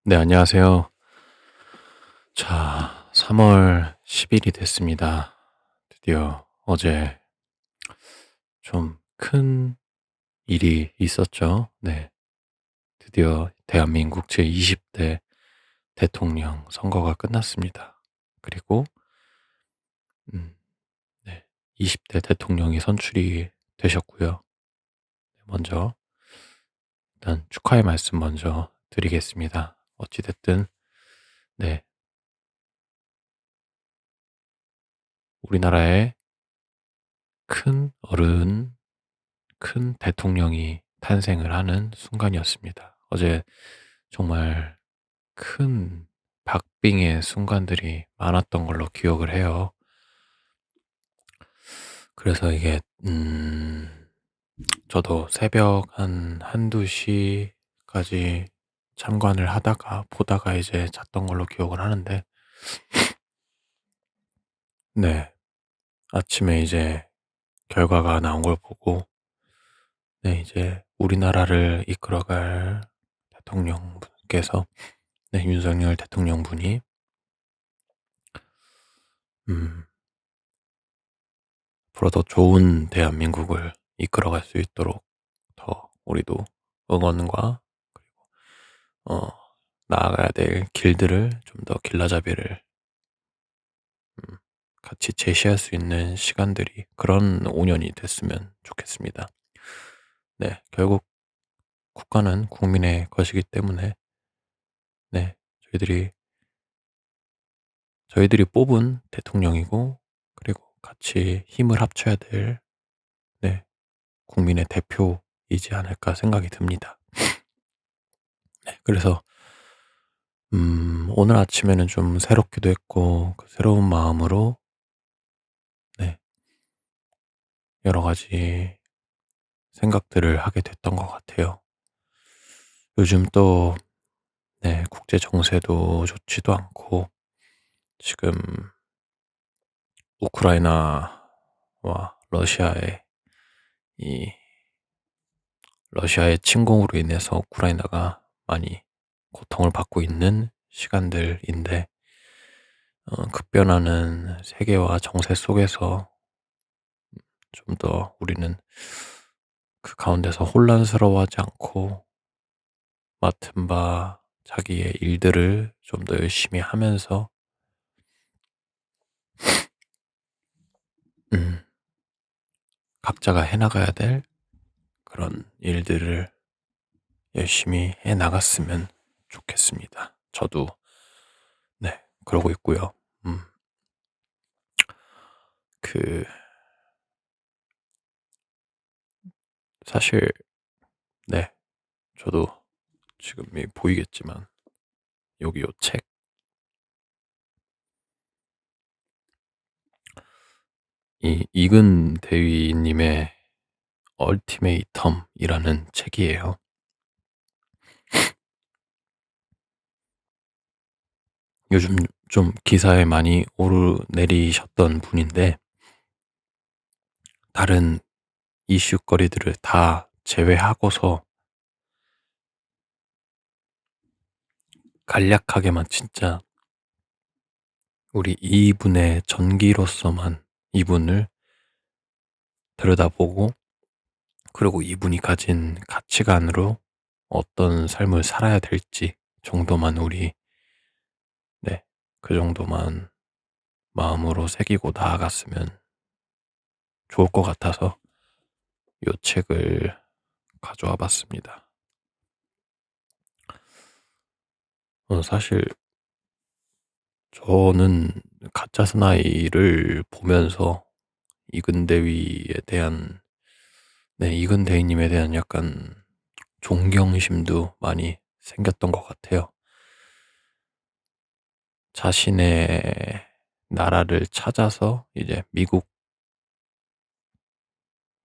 네, 안녕하세요. 자, 3월 10일이 됐습니다. 드디어 어제 좀 큰 일이 있었죠. 네. 드디어 대한민국 제20대 대통령 선거가 끝났습니다. 그리고, 음, 네. 20대 대통령이 선출이 되셨고요. 먼저, 일단 축하의 말씀 먼저 드리겠습니다. 어찌됐든, 네. 우리나라의 큰 어른, 큰 대통령이 탄생을 하는 순간이었습니다. 어제 정말 큰 박빙의 순간들이 많았던 걸로 기억을 해요. 그래서 이게 저도 새벽 한두 시까지 참관을 하다가 보다가 이제 잤던 걸로 기억을 하는데, 네. 아침에 이제 결과가 나온 걸 보고, 네, 이제 우리나라를 이끌어갈 대통령분께서, 네, 윤석열 대통령분이 음 앞으로 더 좋은 대한민국을 이끌어갈 수 있도록 더 우리도 응원과 어 나아가야 될 길들을 좀 더 길라잡이를 음 같이 제시할 수 있는 시간들이, 그런 5 년이 됐으면 좋겠습니다. 네. 결국 국가는 국민의 것이기 때문에, 네, 저희들이 뽑은 대통령이고, 그리고 같이 힘을 합쳐야 될, 네, 국민의 대표이지 않을까 생각이 듭니다. 네. 그래서 오늘 아침에는 좀 새롭기도 했고, 그 새로운 마음으로, 네, 여러 가지 생각들을 하게 됐던 것 같아요. 요즘 또, 네, 국제 정세도 좋지도 않고, 지금 우크라이나와 러시아의 이 러시아의 침공으로 인해서 우크라이나가 많이 고통을 받고 있는 시간들인데, 급변하는 세계화 정세 속에서 좀 더 우리는 그 가운데서 혼란스러워하지 않고 맡은 바 자기의 일들을 좀 더 열심히 하면서 음 각자가 해 나가야 될 그런 일들을 열심히 해 나갔으면 좋겠습니다. 저도, 네, 그러고 있고요. 음 그 사실, 네, 저도 지금이 보이겠지만 여기 요 책, 이 이근 대위님의 얼티메이텀이라는 책이에요. 요즘 좀 기사에 많이 오르내리셨던 분인데, 다른 이슈거리들을 다 제외하고서 간략하게만 진짜 우리 이분의 전기로서만 이분을 들여다보고, 그리고 이분이 가진 가치관으로 어떤 삶을 살아야 될지 정도만 네, 그 정도만 마음으로 새기고 나아갔으면 좋을 것 같아서 요 책을 가져와 봤습니다. 사실 저는 가짜 사나이를 보면서 이근대위에 대한, 네, 이근대위님에 대한 약간 존경심도 많이 생겼던 것 같아요. 자신의 나라를 찾아서 이제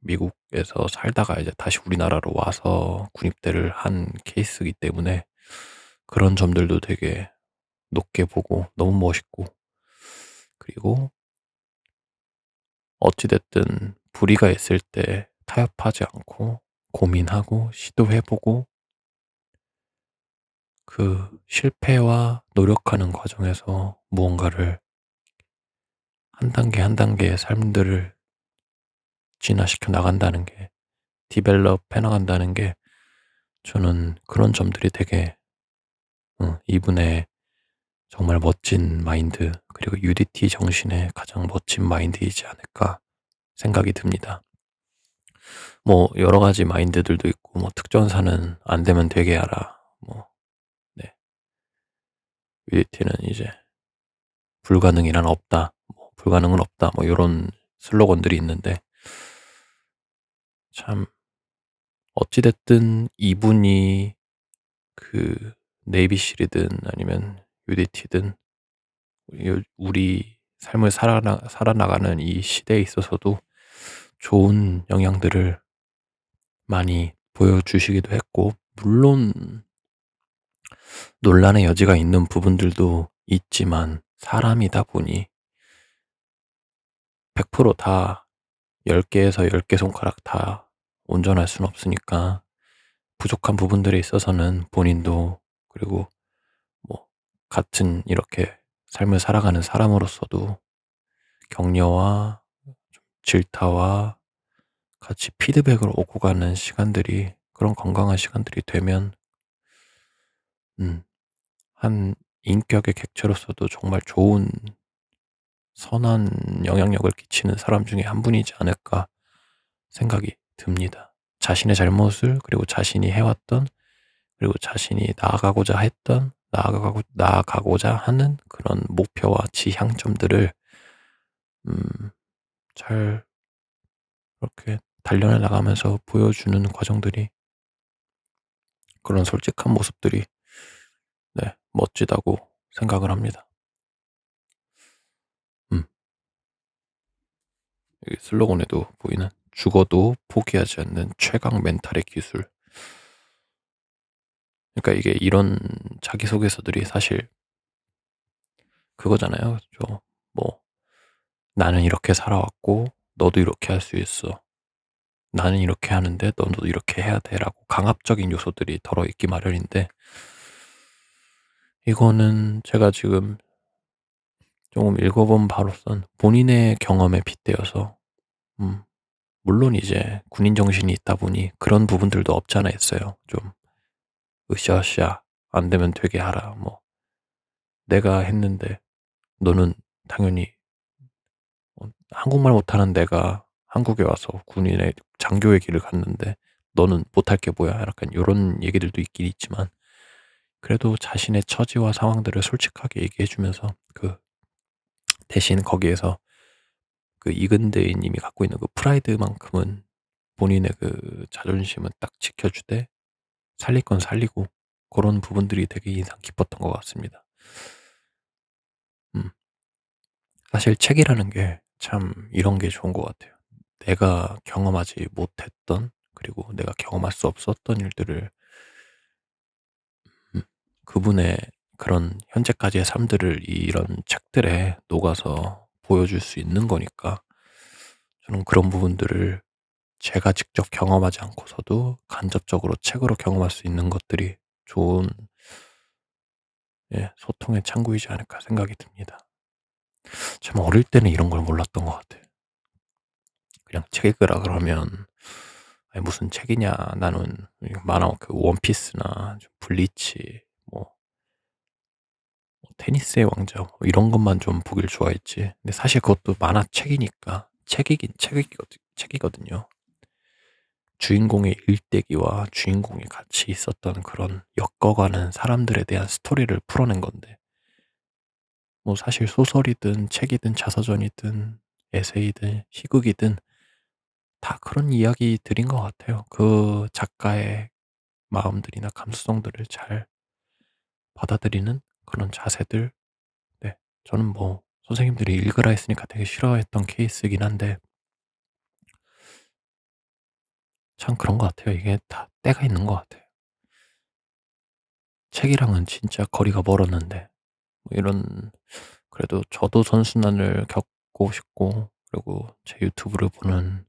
미국에서 살다가 이제 다시 우리나라로 와서 군입대를 한 케이스이기 때문에 그런 점들도 되게 높게 보고 너무 멋있고, 그리고 어찌 됐든 불의가 있을 때 타협하지 않고 고민하고 시도해 보고, 실패와 노력하는 과정에서 무언가를 한 단계 한 단계의 삶들을 진화시켜 나간다는 게, 디벨롭 해 나간다는 게, 저는 그런 점들이 되게 이분의 정말 멋진 마인드, 그리고 UDT 정신의 가장 멋진 마인드이지 않을까 생각이 듭니다. 뭐 여러 가지 마인드들도 있고, 뭐 특전사는 안 되면 되게 하라, 뭐, 네, UDT는 이제 불가능이란 없다, 뭐 불가능은 없다, 뭐 요런 슬로건들이 있는데, 참 어찌 됐든 이분이 네이비실이든 아니면 UDT든 우리 삶을 살아나가는 이 시대에 있어서도 좋은 영향들을 많이 보여주시기도 했고, 물론 논란의 여지가 있는 부분들도 있지만, 사람이다 보니 100%다 10개에서 10개 손가락 다 온전할 수는 없으니까, 부족한 부분들에 있어서는 본인도, 그리고 뭐 같은 이렇게 삶을 살아가는 사람으로서도 격려와 질타와 같이 피드백을 오고 가는 시간들이, 그런 건강한 시간들이 되면 음 한 인격의 객체로서도 정말 좋은 선한 영향력을 끼치는 사람 중에 한 분이지 않을까 생각이 듭니다. 자신의 잘못을, 그리고 자신이 해왔던, 그리고 자신이 나아가고자 하는 그런 목표와 지향점들을 음 잘 이렇게 단련해 나가면서 보여주는 과정들이, 그런 솔직한 모습들이, 네, 멋지다고 생각을 합니다. 음 여기 슬로건에도 보이는 "죽어도 포기하지 않는 최강 멘탈의 기술." 그러니까 이게 이런 자기소개서들이 사실 그거잖아요. 뭐 "나는 이렇게 살아왔고 너도 이렇게 할 수 있어. 나는 이렇게 하는데 너도 이렇게 해야 돼."라고 강압적인 요소들이 들어있기 마련인데, 이거는 제가 지금 조금 읽어본 바로선 본인의 경험에 빗대어서, 음 물론 이제 군인 정신이 있다 보니 그런 부분들도 없지 않아 있어요. 좀 으쌰으쌰 안 되면 되게 하라, 뭐 내가 했는데 너는 당연히, 한국말 못하는 내가 한국에 와서 군인의 장교의 길을 갔는데 너는 못할 게 뭐야, 약간 요런 얘기들도 있긴 있지만, 그래도 자신의 처지와 상황들을 솔직하게 얘기해 주면서, 대신 거기에서 이근대인 님이 갖고 있는 프라이드만큼은, 본인의 자존심은 딱 지켜주되 살릴 건 살리고, 그런 부분들이 되게 인상 깊었던 것 같습니다. 음 사실 책이라는 게 참 이런 게 좋은 것 같아요. 내가 경험하지 못했던, 그리고 내가 경험할 수 없었던 일들을, 음 그분의 그런 현재까지의 삶들을 이런 책들에 녹아서 보여줄 수 있는 거니까, 저는 그런 부분들을 제가 직접 경험하지 않고서도 간접적으로 책으로 경험할 수 있는 것들이 좋은, 예, 소통의 창구이지 않을까 생각이 듭니다. 참 어릴 때는 이런 걸 몰랐던 것 같아요. 그냥 책 읽으라 그러면 "아이 무슨 책이냐. 나는 이 만화 원피스나 좀 블리치, 뭐 테니스의 왕자, 뭐 이런 것만 좀 보길 좋아했지." 근데 사실 그것도 만화책이니까 책이거든요. 주인공의 일대기와 주인공이 같이 있었던 그런 엮어가는 사람들에 대한 스토리를 풀어낸 건데, 뭐 사실 소설이든 책이든 자서전이든 에세이든 희극이든 다 그런 이야기들인 것 같아요. 그 작가의 마음들이나 감수성들을 잘 받아들이는 그런 자세들. 네. 저는 뭐 선생님들이 읽으라 했으니까 되게 싫어했던 케이스이긴 한데, 참 그런 것 같아요. 이게 다 때가 있는 것 같아요. 책이랑은 진짜 거리가 멀었는데, 뭐 이런, 그래도 저도 선순환을 겪고 싶고, 그리고 제 유튜브를 보는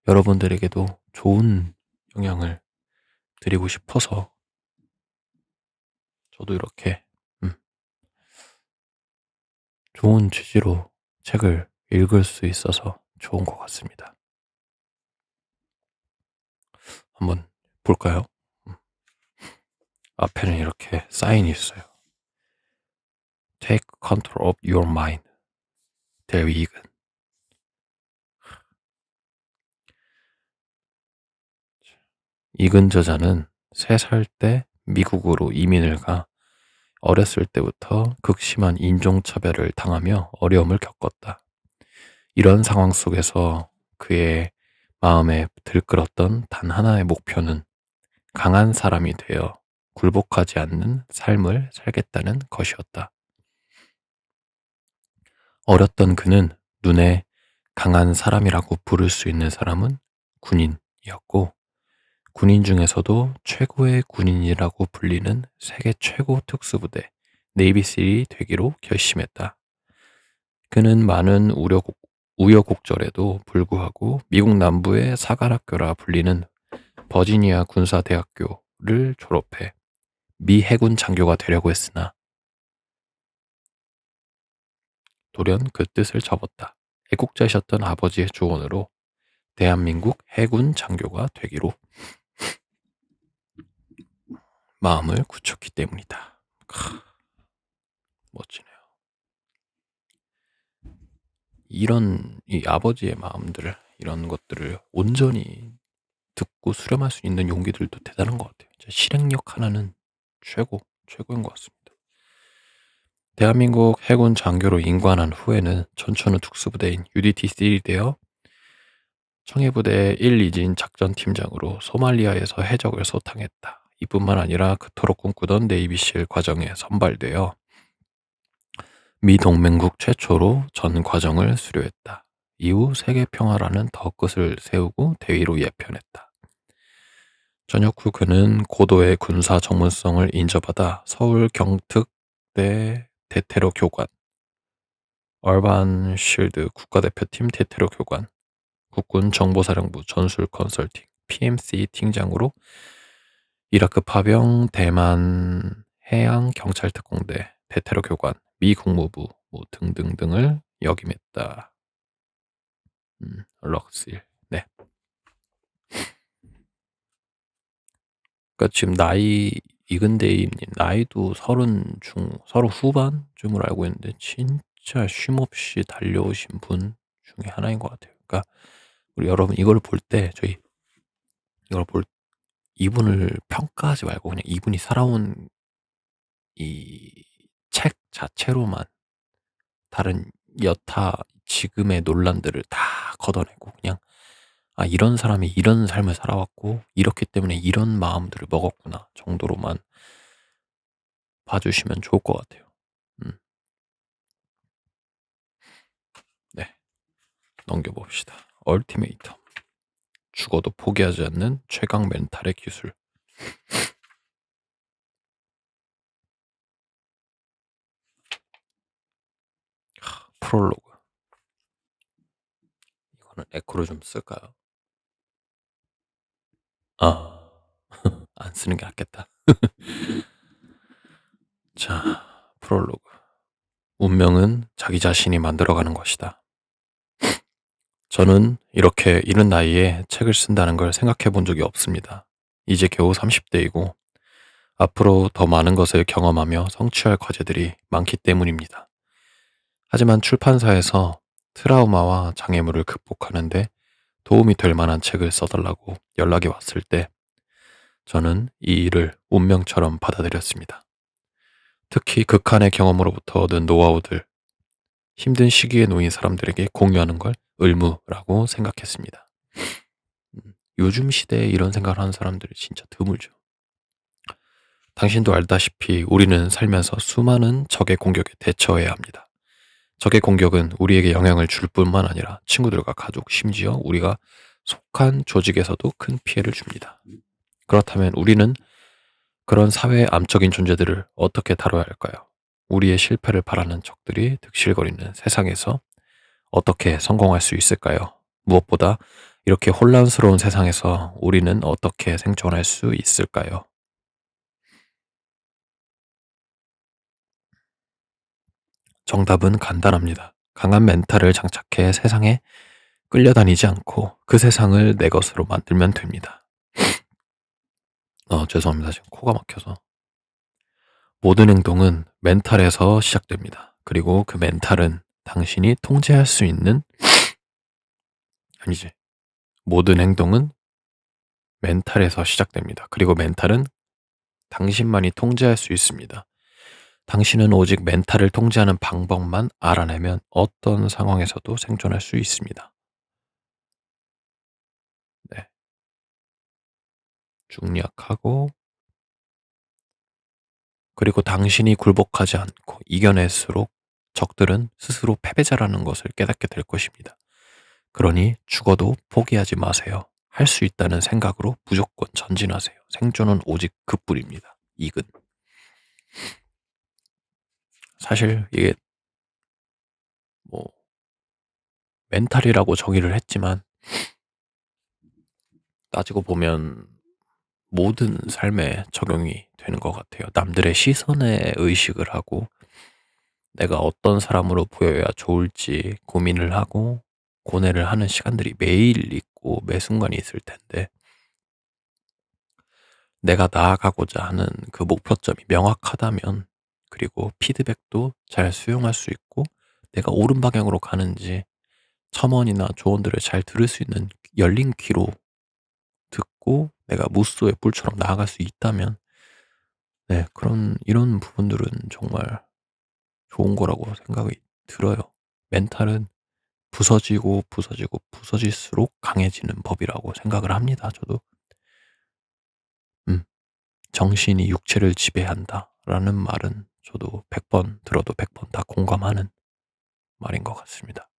여러분들에게도 좋은 영향을 드리고 싶어서 저도 이렇게 음 좋은 취지로 책을 읽을 수 있어서 좋은 것 같습니다. 한번 볼까요? 음 앞에는 이렇게 사인이 있어요. "Take control of your mind." 데이비 이근. 이근 저자는 3살 때 미국으로 이민을 가 어렸을 때부터 극심한 인종차별을 당하며 어려움을 겪었다. 이런 상황 속에서 그의 마음에 들끓었던 단 하나의 목표는 강한 사람이 되어 굴복하지 않는 삶을 살겠다는 것이었다. 어렸던 그는 눈에 강한 사람이라고 부를 수 있는 사람은 군인이었고, 군인 중에서도 최고의 군인이라고 불리는 세계 최고 특수부대 네이비실이 되기로 결심했다. 그는 많은 우여곡절에도 불구하고 미국 남부의 사관학교라 불리는 버지니아 군사대학교를 졸업해 미 해군 장교가 되려고 했으나 돌연 그 뜻을 접었다. 애국자이셨던 아버지의 조언으로 대한민국 해군 장교가 되기로 마음을 굳혔기 때문이다. 멋지네요. 이런 이 아버지의 마음들을, 이런 것들을 온전히 듣고 수렴할 수 있는 용기들도 대단한 것 같아요. 진짜 실행력 하나는 최고인 것 같습니다. 대한민국 해군 장교로 임관한 후에는 전천후 특수부대인 UDTC이 되어 청해부대 1, 2진 작전팀장으로 소말리아에서 해적을 소탕했다. 이뿐만 아니라 그토록 꿈꾸던 네이비실 과정에 선발되어 미 동맹국 최초로 전 과정을 수료했다. 이후 세계 평화라는 더 끝을 세우고 대위로 예편했다. 전역 후 그는 고도의 군사 전문성을 인정받아 서울 경특대 대테러 교관, 얼반 실드 국가대표팀 대테러 교관, 국군 정보사령부 전술 컨설팅, PMC 팀장으로 이라크 파병, 대만 해양 경찰특공대 대테러 교관, 미 국무부 뭐 등등등을 역임했다. 럭실. 네. 그러니까 지금 이근대임님 나이도 30 후반쯤으로 알고 있는데 진짜 쉼없이 달려오신 분 중에 하나인 것 같아요. 그러니까 우리 여러분 이걸 볼 때 이걸 볼 이분을 평가하지 말고 그냥 이분이 살아온 이 책 자체로만 다른 여타 지금의 논란들을 다 걷어내고 그냥 '아 이런 사람이 이런 삶을 살아왔고 이렇기 때문에 이런 마음들을 먹었구나.' 정도로만 봐 주시면 좋을 것 같아요. 음 네. 넘겨 봅시다. 얼티메이텀. 죽어도 포기하지 않는 최강 멘탈의 기술. 프롤로그. 이거는 에코를 좀 쓸까요? 아. 안 쓰는 게 낫겠다. 자, 프롤로그. 운명은 자기 자신이 만들어가는 것이다. 저는 이렇게 이른 나이에 책을 쓴다는 걸 생각해 본 적이 없습니다. 이제 겨우 30대이고 앞으로 더 많은 것을 경험하며 성취할 과제들이 많기 때문입니다. 하지만 출판사에서 트라우마와 장애물을 극복하는데 도움이 될 만한 책을 써달라고 연락이 왔을 때 저는 이 일을 운명처럼 받아들였습니다. 특히 극한의 경험으로부터 얻은 노하우들, 힘든 시기에 놓인 사람들에게 공유하는 걸 의무라고 생각했습니다. 요즘 시대에 이런 생각을 하는 사람들이 진짜 드물죠. 당신도 알다시피 우리는 살면서 수많은 적의 공격에 대처해야 합니다. 적의 공격은 우리에게 영향을 줄 뿐만 아니라 친구들과 가족, 심지어 우리가 속한 조직에서도 큰 피해를 줍니다. 그렇다면 우리는 그런 사회의 암적인 존재들을 어떻게 다뤄야 할까요? 우리의 실패를 바라는 적들이 득실거리는 세상에서 어떻게 성공할 수 있을까요? 무엇보다 이렇게 혼란스러운 세상에서 우리는 어떻게 생존할 수 있을까요? 정답은 간단합니다. 강한 멘탈을 장착해 세상에 끌려다니지 않고 그 세상을 내 것으로 만들면 됩니다. 죄송합니다. 지금 코가 막혀서. 모든 행동은 멘탈에서 시작됩니다. 그리고 그 멘탈은 당신이 통제할 수 있는, 아니지. 모든 행동은 멘탈에서 시작됩니다. 그리고 멘탈은 당신만이 통제할 수 있습니다. 당신은 오직 멘탈을 통제하는 방법만 알아내면 어떤 상황에서도 생존할 수 있습니다. 네. 중략하고, 그리고 당신이 굴복하지 않고 이겨낼수록 적들은 스스로 패배자라는 것을 깨닫게 될 것입니다. 그러니 죽어도 포기하지 마세요. 할 수 있다는 생각으로 무조건 전진하세요. 생존은 오직 그뿐입니다. 이근. 사실 이게 뭐 멘탈이라고 정의를 했지만 따지고 보면 모든 삶에 적용이 되는 것 같아요. 남들의 시선에 의식을 하고 내가 어떤 사람으로 보여야 좋을지 고민을 하고 고뇌를 하는 시간들이 매일 있고 매 순간이 있을 텐데, 내가 나아가고자 하는 그 목표점이 명확하다면, 그리고 피드백도 잘 수용할 수 있고 내가 옳은 방향으로 가는지 첨언이나 조언들을 잘 들을 수 있는 열린 귀로 듣고 내가 무소의 뿔처럼 나아갈 수 있다면, 네, 이런 부분들은 정말 좋은 거라고 생각이 들어요. 멘탈은 부서지고 부서지고 부서질수록 강해지는 법이라고 생각을 합니다. 저도. 음, 정신이 육체를 지배한다라는 말은 저도 100번 들어도 100번 다 공감하는 말인 것 같습니다.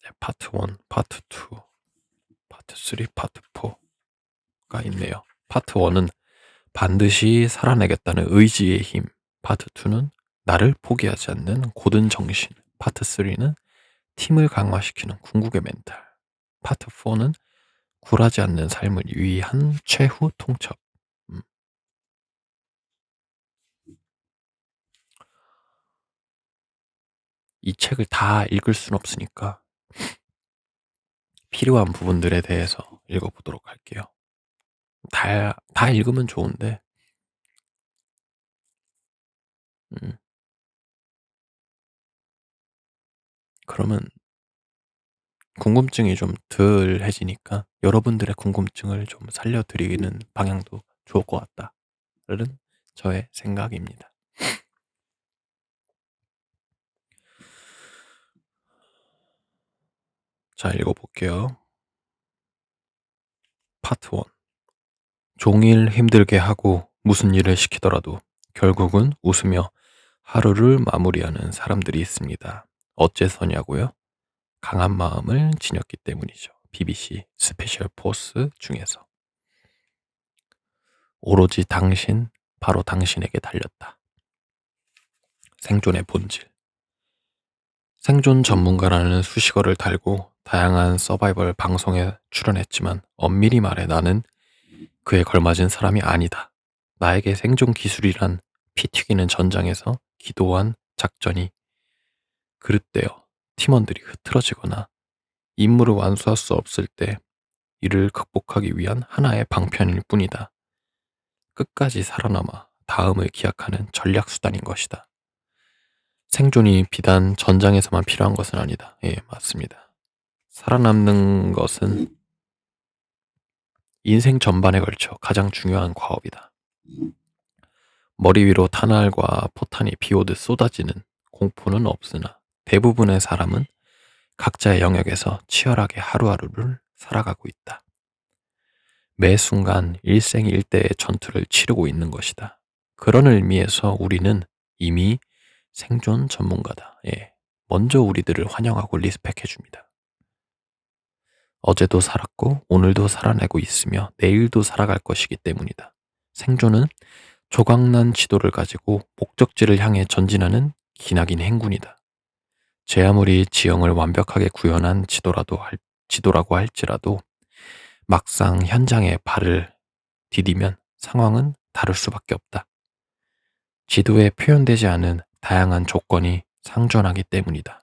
네, 파트 1, 파트 2, 파트 3, 파트 4가 있네요. 파트 1은 반드시 살아내겠다는 의지의 힘, 파트 2는 나를 포기하지 않는 고든 정신, 파트 3는 팀을 강화시키는 궁극의 멘탈, 파트 4는 굴하지 않는 삶을 위한 최후 통첩. 음, 이 책을 다 읽을 순 없으니까 필요한 부분들에 대해서 읽어보도록 할게요. 다 읽으면 좋은데, 음, 그러면 궁금증이 좀 덜해지니까 여러분들의 궁금증을 좀 살려드리는 방향도 좋을 것 같다는 저의 생각입니다. 자, 읽어볼게요. 파트 1. 종일 힘들게 하고 무슨 일을 시키더라도 결국은 웃으며 하루를 마무리하는 사람들이 있습니다. 어째서냐고요? 강한 마음을 지녔기 때문이죠. BBC 스페셜 포스 중에서. 오로지 당신, 바로 당신에게 달렸다. 생존의 본질. 생존 전문가라는 수식어를 달고 다양한 서바이벌 방송에 출연했지만 엄밀히 말해 나는 그에 걸맞은 사람이 아니다. 나에게 생존 기술이란 피 튀기는 전장에서 기도한 작전이 그릇되어 팀원들이 흐트러지거나 임무를 완수할 수 없을 때 이를 극복하기 위한 하나의 방편일 뿐이다. 끝까지 살아남아 다음을 기약하는 전략 수단인 것이다. 생존이 비단 전장에서만 필요한 것은 아니다. 예, 맞습니다. 살아남는 것은 인생 전반에 걸쳐 가장 중요한 과업이다. 머리 위로 탄알과 포탄이 비오듯 쏟아지는 공포는 없으나 대부분의 사람은 각자의 영역에서 치열하게 하루하루를 살아가고 있다. 매 순간 일생일대의 전투를 치르고 있는 것이다. 그런 의미에서 우리는 이미 생존 전문가다. 예. 먼저 우리들을 환영하고 리스펙해줍니다. 어제도 살았고 오늘도 살아내고 있으며 내일도 살아갈 것이기 때문이다. 생존은 조각난 지도를 가지고 목적지를 향해 전진하는 기나긴 행군이다. 제 아무리 지형을 완벽하게 구현한 지도라고 할지라도 막상 현장에 발을 디디면 상황은 다를 수밖에 없다. 지도에 표현되지 않은 다양한 조건이 상존하기 때문이다.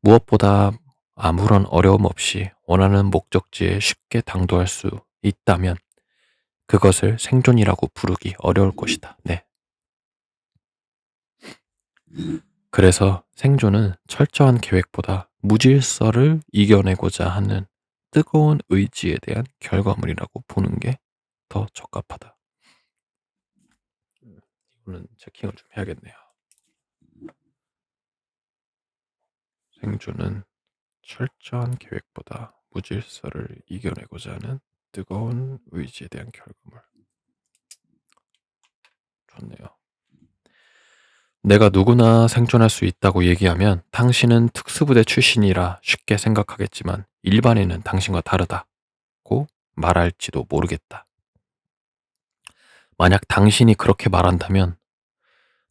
무엇보다 아무런 어려움 없이 원하는 목적지에 쉽게 당도할 수 있다면 그것을 생존이라고 부르기 어려울 것이다. 네. 그래서 생존은 철저한 계획보다 무질서를 이겨내고자 하는 뜨거운 의지에 대한 결과물이라고 보는 게 더 적합하다. 이거는 체킹을 좀 해야겠네요. 생존은 철저한 계획보다 무질서를 이겨내고자 하는 뜨거운 의지에 대한 결과물. 좋네요. 내가 누구나 생존할 수 있다고 얘기하면 당신은 특수부대 출신이라 쉽게 생각하겠지만 일반인은 당신과 다르다고 말할지도 모르겠다. 만약 당신이 그렇게 말한다면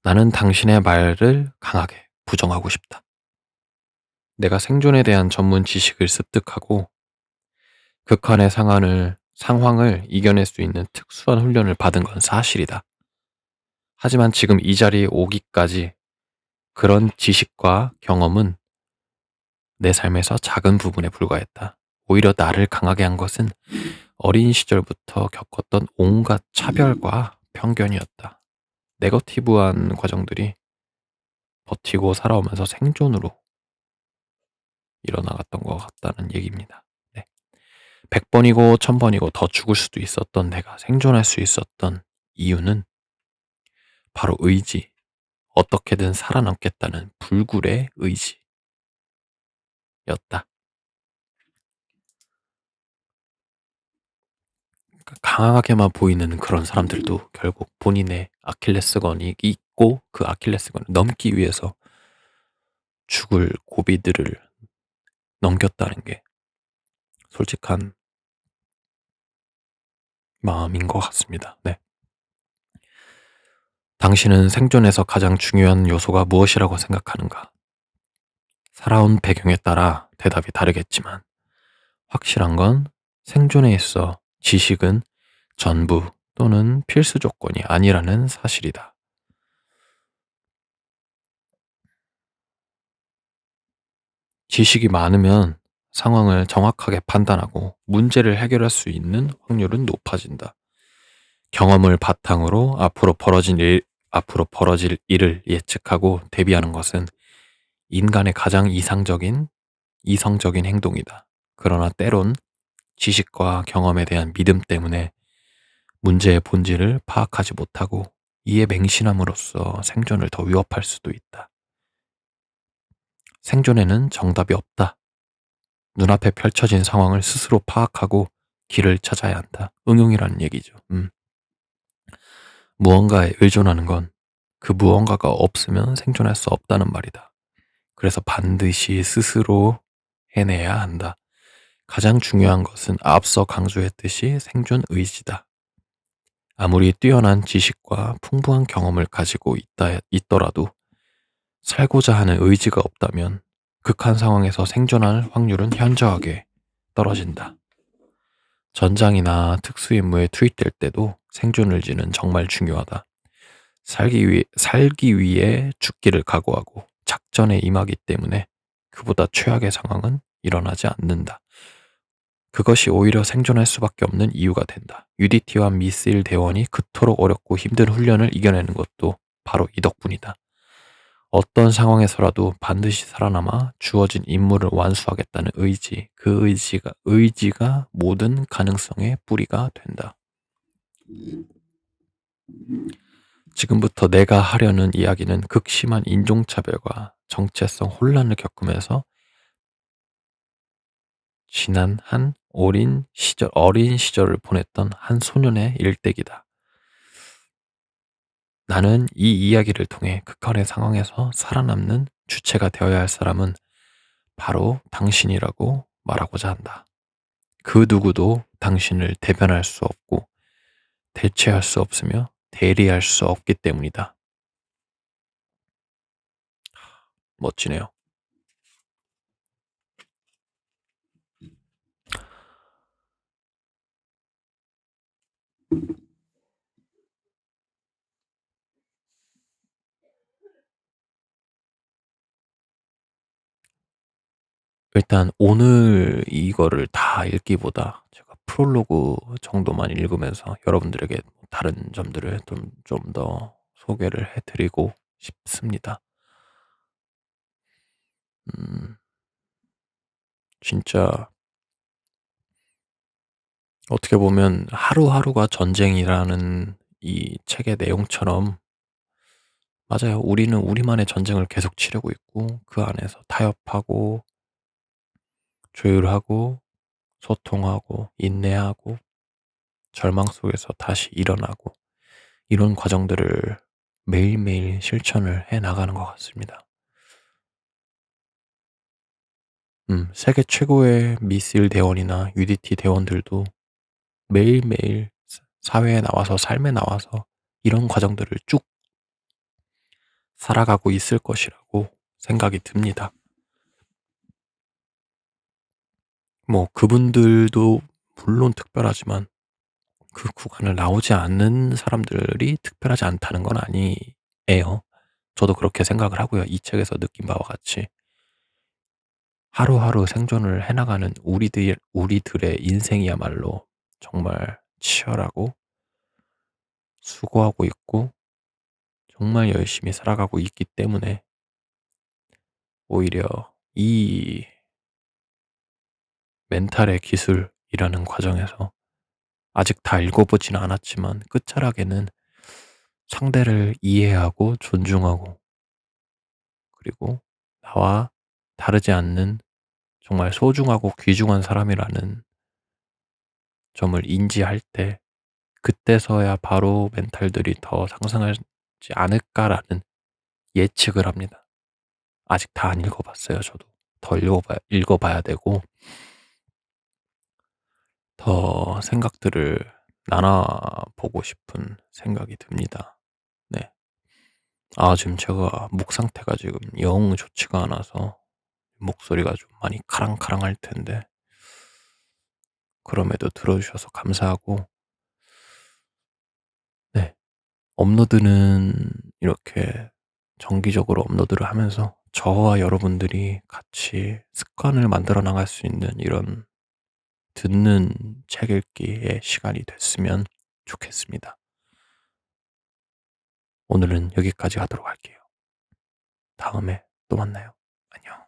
나는 당신의 말을 강하게 부정하고 싶다. 내가 생존에 대한 전문 지식을 습득하고 극한의 상황을 이겨낼 수 있는 특수한 훈련을 받은 건 사실이다. 하지만 지금 이 자리에 오기까지 그런 지식과 경험은 내 삶에서 작은 부분에 불과했다. 오히려 나를 강하게 한 것은 어린 시절부터 겪었던 온갖 차별과 편견이었다. 네거티브한 과정들이 버티고 살아오면서 생존으로 일어나갔던 것 같다는 얘기입니다. 네. 100번이고 1000번이고 더 죽을 수도 있었던 내가 생존할 수 있었던 이유는 바로 의지, 어떻게든 살아남겠다는 불굴의 의지였다. 그러니까 강하게만 보이는 그런 사람들도 결국 본인의 아킬레스건이 있고 그 아킬레스건을 넘기 위해서 죽을 고비들을 넘겼다는 게 솔직한 마음인 것 같습니다. 네. 당신은 생존에서 가장 중요한 요소가 무엇이라고 생각하는가? 살아온 배경에 따라 대답이 다르겠지만 확실한 건 생존에 있어 지식은 전부 또는 필수 조건이 아니라는 사실이다. 지식이 많으면 상황을 정확하게 판단하고 문제를 해결할 수 있는 확률은 높아진다. 경험을 바탕으로 앞으로 벌어질 일을 예측하고 대비하는 것은 인간의 가장 이성적인 행동이다. 그러나 때론 지식과 경험에 대한 믿음 때문에 문제의 본질을 파악하지 못하고 이에 맹신함으로써 생존을 더 위협할 수도 있다. 생존에는 정답이 없다. 눈앞에 펼쳐진 상황을 스스로 파악하고 길을 찾아야 한다. 응용이라는 얘기죠. 무언가에 의존하는 건 그 무언가가 없으면 생존할 수 없다는 말이다. 그래서 반드시 스스로 해내야 한다. 가장 중요한 것은 앞서 강조했듯이 생존 의지다. 아무리 뛰어난 지식과 풍부한 경험을 가지고 있더라도 살고자 하는 의지가 없다면 극한 상황에서 생존할 확률은 현저하게 떨어진다. 전장이나 특수임무에 투입될 때도 생존 의지는 정말 중요하다. 살기 위해 죽기를 각오하고 작전에 임하기 때문에 그보다 최악의 상황은 일어나지 않는다. 그것이 오히려 생존할 수밖에 없는 이유가 된다. UDT와 미세일 대원이 그토록 어렵고 힘든 훈련을 이겨내는 것도 바로 이 덕분이다. 어떤 상황에서라도 반드시 살아남아 주어진 임무를 완수하겠다는 그 의지가 모든 가능성의 뿌리가 된다. 지금부터 내가 하려는 이야기는 극심한 인종차별과 정체성 혼란을 겪으면서 지난 어린 시절을 보냈던 한 소년의 일대기다. 나는 이 이야기를 통해 극한의 상황에서 살아남는 주체가 되어야 할 사람은 바로 당신이라고 말하고자 한다. 그 누구도 당신을 대변할 수 없고 대체할 수 없으며 대리할 수 없기 때문이다. 멋지네요. 일단 오늘 이거를 다 읽기보다 제가 프롤로그 정도만 읽으면서 여러분들에게 다른 점들을 좀 더 소개를 해 드리고 싶습니다. 음 진짜 어떻게 보면 하루하루가 전쟁이라는 이 책의 내용처럼, 맞아요. 우리는 우리만의 전쟁을 계속 치르고 있고 그 안에서 타협하고 조율하고 소통하고 인내하고 절망 속에서 다시 일어나고, 이런 과정들을 매일매일 실천을 해 나가는 것 같습니다. 세계 최고의 미sil 대원이나 UDT 대원들도 매일매일 사회에 나와서, 삶에 나와서 이런 과정들을 쭉 살아가고 있을 것이라고 생각이 듭니다. 뭐 그분들도 물론 특별하지만 그 구간을 나오지 않는 사람들이 특별하지 않다는 건 아니에요. 저도 그렇게 생각을 하고요. 이 책에서 느낀 바와 같이 하루하루 생존을 해 나가는 우리들의 인생이야말로 정말 치열하고 수고하고 있고 정말 열심히 살아가고 있기 때문에, 오히려 이 멘탈의 기술이라는 과정에서 아직 다 읽어보지는 않았지만 끝자락에는 상대를 이해하고 존중하고, 그리고 나와 다르지 않는 정말 소중하고 귀중한 사람이라는 점을 인지할 때, 그때서야 바로 멘탈들이 더 상승하지 않을까라는 예측을 합니다. 아직 다 안 읽어봤어요, 저도. 더 읽어봐야 되고 더 생각들을 나눠보고 싶은 생각이 듭니다. 네. 지금 제가 목 상태가 지금 영 좋지가 않아서 목소리가 좀 많이 카랑카랑할 텐데, 그럼에도 들어주셔서 감사하고, 네. 업로드는 이렇게 정기적으로 업로드를 하면서 저와 여러분들이 같이 습관을 만들어 나갈 수 있는 이런 듣는 책 읽기의 시간이 됐으면 좋겠습니다. 오늘은 여기까지 하도록 할게요. 다음에 또 만나요. 안녕.